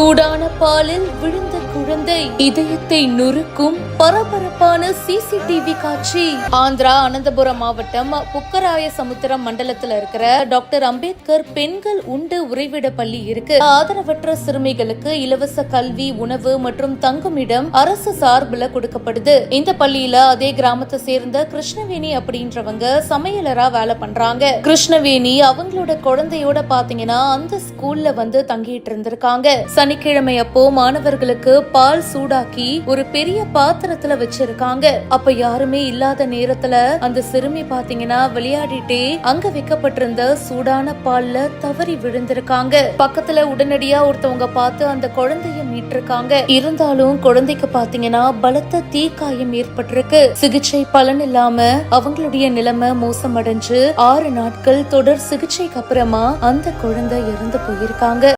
சூடான பாலில் விழுந்த குழந்தை இதயத்தை நொறுக்கும் பரபரப்பான சிசிடிவி காட்சி. ஆந்திரா அனந்தபுரம் மாவட்டம் புக்கராய சமுத்திரம் மண்டலத்துல இருக்கிற டாக்டர் அம்பேத்கர் பெண்கள் உண்டு உறைவிட பள்ளி இருக்கு. ஆதரவற்ற சிறுமிகளுக்கு இலவச கல்வி, உணவு மற்றும் தங்குமிடம் அரசு சார்பில் கொடுக்கப்படுது. இந்த பள்ளியில அதே கிராமத்தை சேர்ந்த கிருஷ்ணவேணி அப்படின்றவங்க சமையலரா வேலை பண்றாங்க. கிருஷ்ணவேணி அவங்களோட குழந்தையோட பாத்தீங்கன்னா அந்த ஸ்கூல்ல வந்து தங்கிட்டு இருந்திருக்காங்க. சனிக்கிழமை அப்போ மாணவர்களுக்கு பால் சூடாக்கி ஒரு பெரிய பாத்திரத்துல வச்சிருக்காங்க. அப்ப யாருமே இல்லாத நேரத்துல அந்த சிறுமி பாத்தீங்கன்னா விளையாடிட்டே அங்க வைக்கப்பட்டிருந்த சூடான பால்ல தவறி விழுந்திருக்காங்க. பக்கத்துல உடனடியா ஒருத்தவங்க பார்த்து அந்த குழந்தைய மீட்டிருக்காங்க. இருந்தாலும் குழந்தைக்கு பாத்தீங்கன்னா பலத்த தீக்காயம் ஏற்பட்டிருக்கு. சிகிச்சை பலன் இல்லாம அவங்களுடைய நிலைமை மோசமடைஞ்சு 6 நாட்கள் தொடர் சிகிச்சைக்கு அப்புறமா அந்த குழந்தை இறந்து போயிருக்காங்க.